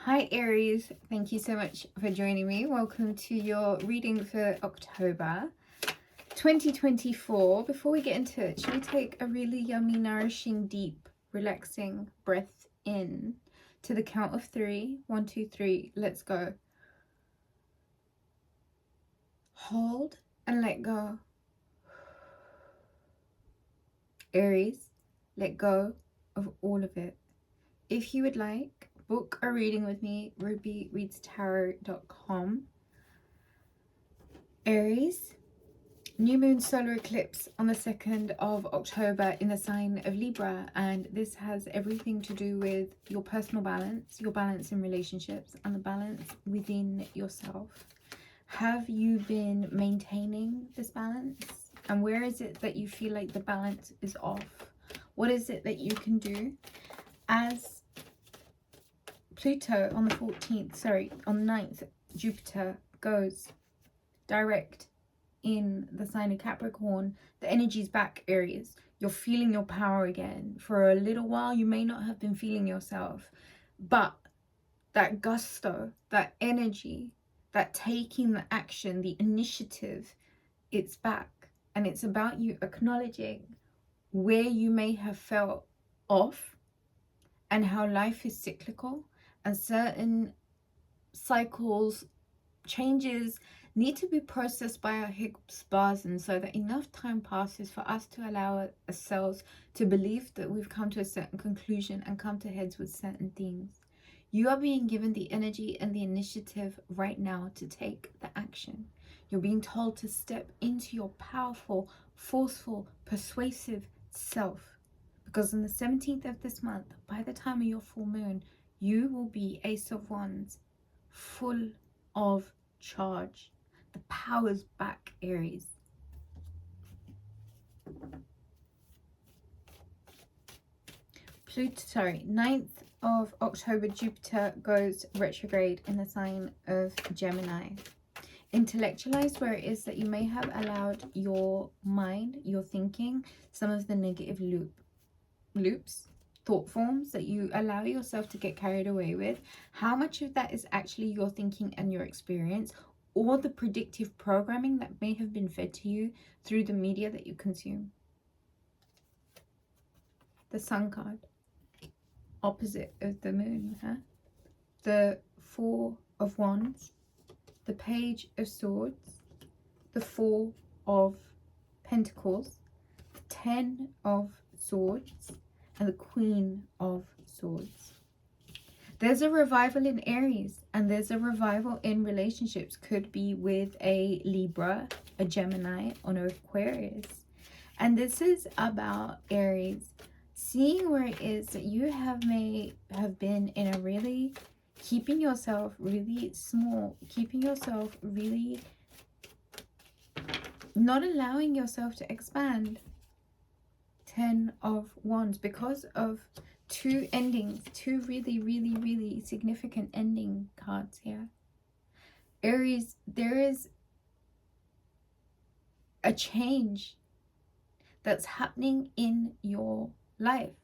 Hi Aries, thank you so much for joining me. Welcome to your reading for October 2024. Before we get into it, should we take a really yummy, nourishing, deep, relaxing breath in to the count of 3? 1, 2, 3, let's go. Hold and let go. Aries, let go of all of it. If you would like, book a reading with me, rubyreadstarot.com. Aries, new moon solar eclipse on the 2nd of October in the sign of Libra, and this has everything to do with your personal balance, your balance in relationships, and the balance within yourself. Have you been maintaining this balance? And where is it that you feel like the balance is off? What is it that you can do? As Pluto on the 9th, Jupiter goes direct in the sign of Capricorn, the energy's back, Aries. You're feeling your power again. For a little while, you may not have been feeling yourself, but that gusto, that energy, that taking the action, the initiative, it's back. And it's about you acknowledging where you may have felt off and how life is cyclical and certain cycles, changes need to be processed by our Higgs-boson so that enough time passes for us to allow ourselves to believe that we've come to a certain conclusion and come to heads with certain things. You are being given the energy and the initiative right now to take the action. You're being told to step into your powerful, forceful, persuasive self. Because on the 17th of this month, by the time of your full moon, you will be Ace of Wands, full of charge. The power's back, Aries. Pluto, 9th of October, Jupiter goes retrograde in the sign of Gemini. Intellectualize where it is that you may have allowed your mind, your thinking, some of the negative loops, thought forms that you allow yourself to get carried away with. How much of that is actually your thinking and your experience, or the predictive programming that may have been fed to you through the media that you consume? The Sun card, opposite of the moon, the Four of Wands, the Page of Swords, the Four of Pentacles, the 10 of Swords, and the Queen of Swords. There's a revival in Aries, and there's a revival in relationships. Could be with a Libra, a Gemini, or an Aquarius. And this is about Aries seeing where it is that you may have been in a really keeping yourself really small, keeping yourself really not allowing yourself to expand. 10 of Wands, because of two endings, two really significant ending cards here. Aries, there is a change that's happening in your life.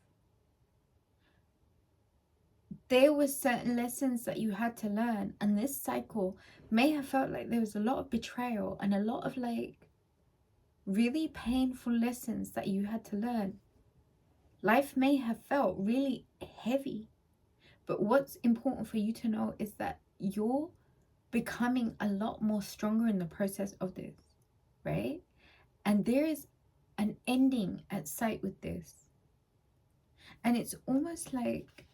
There were certain lessons that you had to learn, and this cycle may have felt like there was a lot of betrayal and a lot of really painful lessons that you had to learn. Life may have felt really heavy, but what's important for you to know is that you're becoming a lot more stronger in the process of this, right? And there is an ending at sight with this. And it's almost like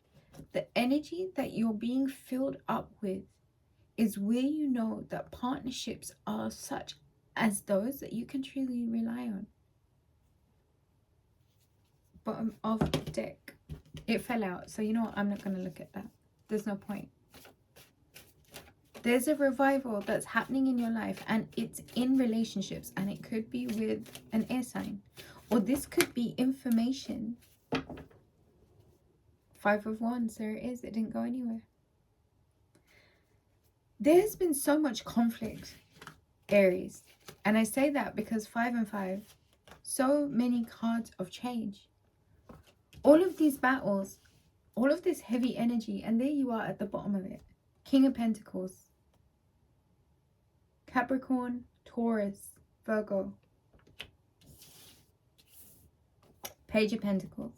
the energy that you're being filled up with is where you know that partnerships are such as those that you can truly rely on. Bottom of deck. It fell out, so you know what, I'm not going to look at that. There's no point. There's a revival that's happening in your life, and it's in relationships, and it could be with an air sign, or this could be information. 5 of Wands, there it is. It didn't go anywhere. There's been so much conflict, Aries, and I say that because 5 and 5, so many cards of change. All of these battles all of this heavy energy, and there you are at the bottom of it. King of Pentacles, Capricorn, Taurus, Virgo, Page of Pentacles,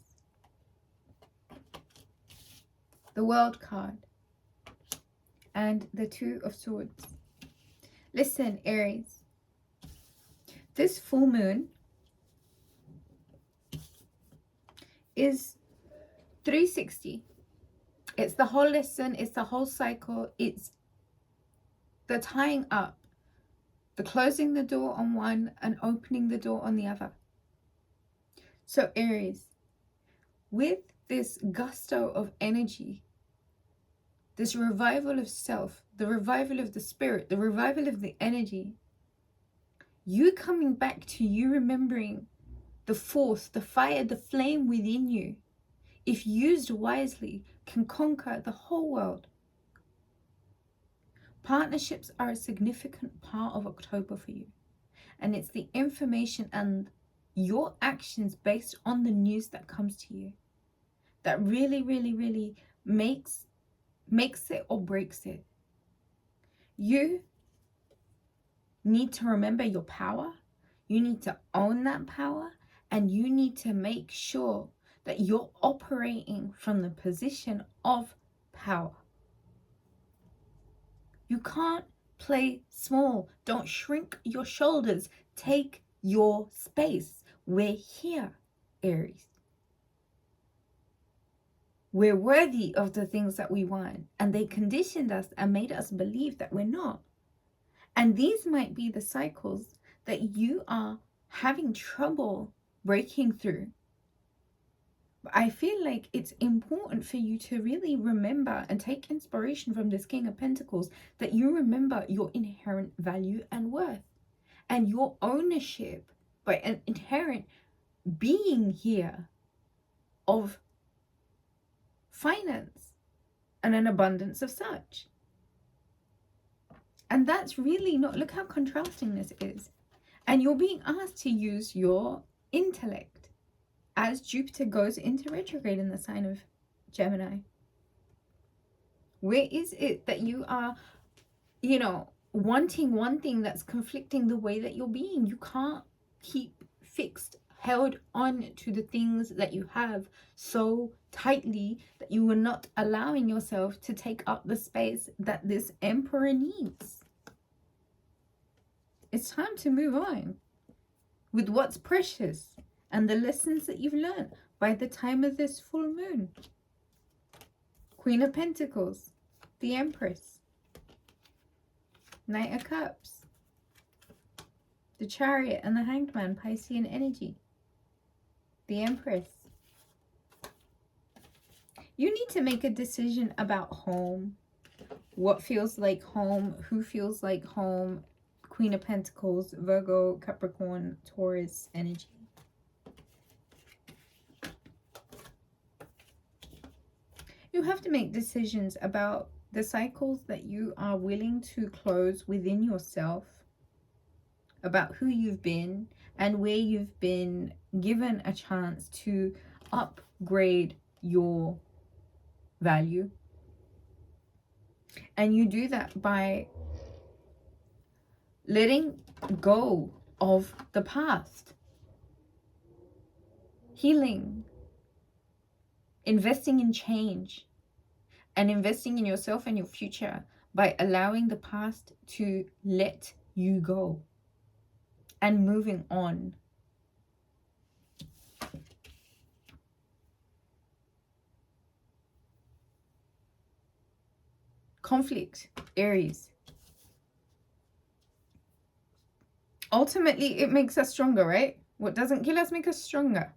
the World card, and the Two of Swords. Listen, Aries, this full moon is 360. It's the whole lesson, it's the whole cycle, it's the tying up, the closing the door on one and opening the door on the other. So Aries, with this gusto of energy, this revival of self, the revival of the spirit, the revival of the energy, you coming back to you remembering the force, the fire, the flame within you, if used wisely, can conquer the whole world. Partnerships are a significant part of October for you. And it's the information and your actions based on the news that comes to you that really, really, really makes it or breaks it. You need to remember your power. You need to own that power. And you need to make sure that you're operating from the position of power. You can't play small. Don't shrink your shoulders. Take your space. We're here, Aries. We're worthy of the things that we want. And they conditioned us and made us believe that we're not. And these might be the cycles that you are having trouble breaking through. But I feel like it's important for you to really remember and take inspiration from this King of Pentacles, that you remember your inherent value and worth and your ownership by an inherent being here of finance and an abundance of such. And that's really not, look how contrasting this is. And you're being asked to use your intellect as Jupiter goes into retrograde in the sign of Gemini. Where is it that you are, wanting one thing that's conflicting the way that you're being? You can't keep fixed, held on to the things that you have so tightly that you are not allowing yourself to take up the space that this Emperor needs. It's time to move on with what's precious and the lessons that you've learned by the time of this full moon. Queen of Pentacles, the Empress, Knight of Cups, the Chariot and the Hanged Man, Piscean energy, the Empress. You need to make a decision about home, what feels like home, who feels like home. Queen of Pentacles, Virgo, Capricorn, Taurus energy. You have to make decisions about the cycles that you are willing to close within yourself, about who you've been and where you've been given a chance to upgrade your value. And you do that by letting go of the past, healing, investing in change, and investing in yourself and your future by allowing the past to let you go and moving on. Conflict, Aries. Ultimately, it makes us stronger, right? What doesn't kill us makes us stronger.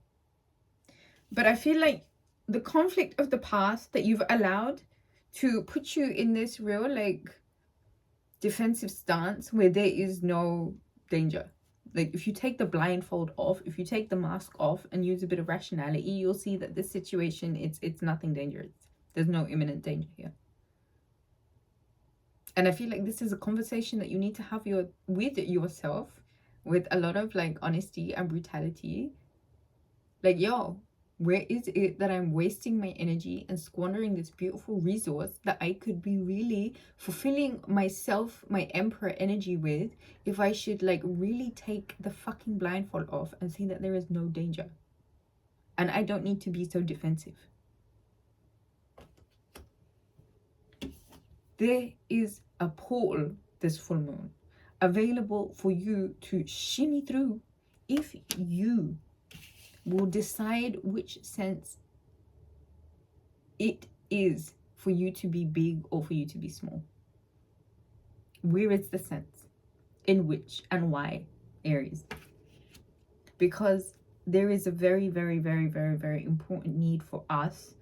But I feel like the conflict of the past that you've allowed to put you in this real, defensive stance where there is no danger. Like, if you take the blindfold off, if you take the mask off and use a bit of rationality, you'll see that this situation, it's nothing dangerous. There's no imminent danger here. And I feel like this is a conversation that you need to have with yourself with a lot of honesty and brutality. Yo, Where is it that I'm wasting my energy and squandering this beautiful resource that I could be really fulfilling myself, my emperor energy with, if I should like really take the fucking blindfold off and see that there is no danger? And I don't need to be so defensive. There is a portal this full moon available for you to shimmy through if you will decide which sense it is for you to be big or for you to be small. Where is the sense? In which and why, Aries? Because there is a very, very, very, very, very important need for us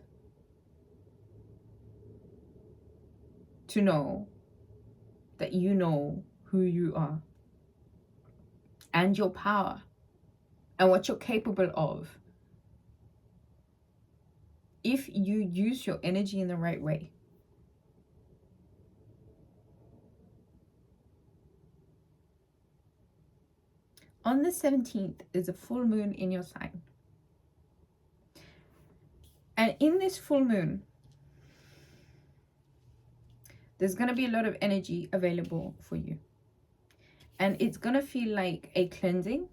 to know that you know who you are and your power and what you're capable of if you use your energy in the right way. On the 17th is a full moon in your sign. And in this full moon, there's going to be a lot of energy available for you. And it's going to feel like a cleansing.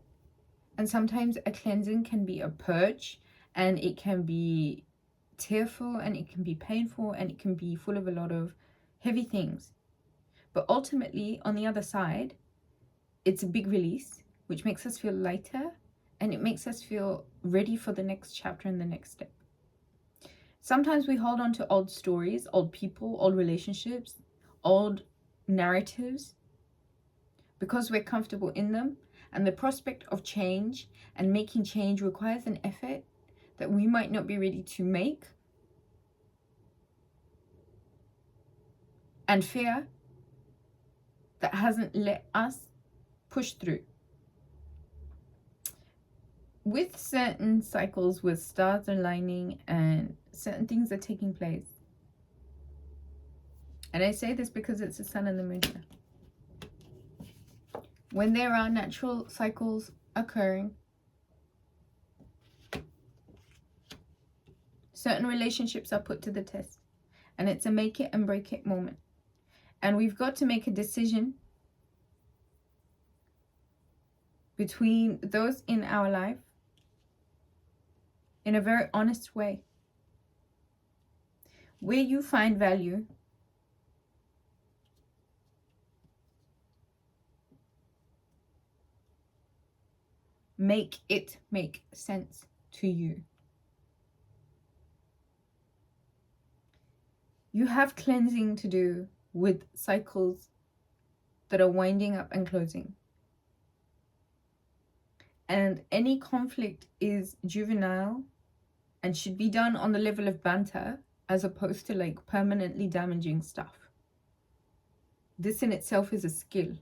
And sometimes a cleansing can be a purge, and it can be tearful, and it can be painful, and it can be full of a lot of heavy things. But ultimately, on the other side, it's a big release, which makes us feel lighter, and it makes us feel ready for the next chapter and the next step. Sometimes we hold on to old stories, old people, old relationships, old narratives, because we're comfortable in them, and the prospect of change and making change requires an effort that we might not be ready to make, and fear that hasn't let us push through. With certain cycles, with stars aligning and certain things are taking place, and I say this because it's the sun and the moon here. When there are natural cycles occurring, certain relationships are put to the test, and it's a make it and break it moment. And we've got to make a decision between those in our life in a very honest way. Where you find value, make it make sense to you. You have cleansing to do with cycles that are winding up and closing. And any conflict is juvenile and should be done on the level of banter, as opposed to like permanently damaging stuff. This in itself is a skill.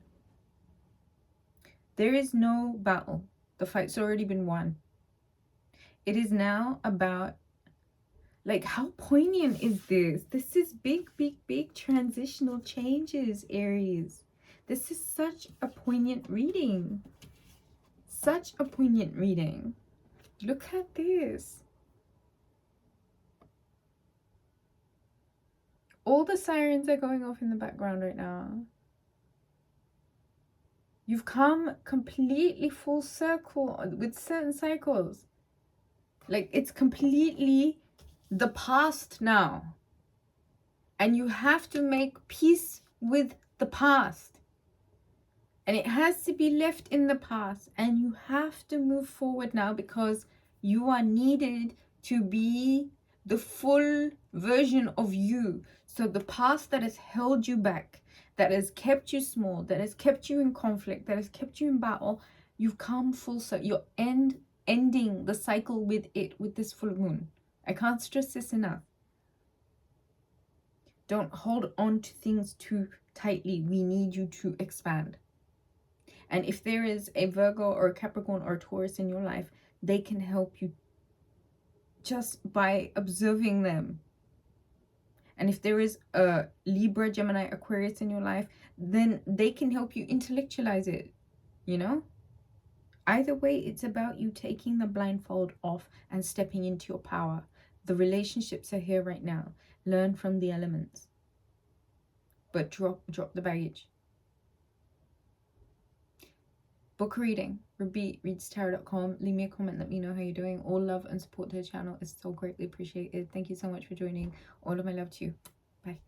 There is no battle. The fight's already been won. It is now about, like, how poignant is this? This is big, big, big transitional changes, Aries. This is such a poignant reading. Such a poignant reading. Look at this. All the sirens are going off in the background right now. You've come completely full circle with certain cycles. Like, it's completely the past now. And you have to make peace with the past. And it has to be left in the past. And you have to move forward now, because you are needed to be the full version of you. So the past that has held you back, that has kept you small, that has kept you in conflict, that has kept you in battle, you've come full circle. You're ending the cycle with it, with this full moon. I can't stress this enough. Don't hold on to things too tightly. We need you to expand. And if there is a Virgo or a Capricorn or a Taurus in your life, they can help you just by observing them. And if there is a Libra, Gemini, Aquarius in your life, then they can help you intellectualize it, you know? Either way, it's about you taking the blindfold off and stepping into your power. The relationships are here right now. Learn from the elements. But drop the baggage. Book a reading. rubyreadstarot.com. Leave me a comment. Let me know how you're doing. All love and support to the channel is so greatly appreciated. Thank you so much for joining. All of my love to you. Bye.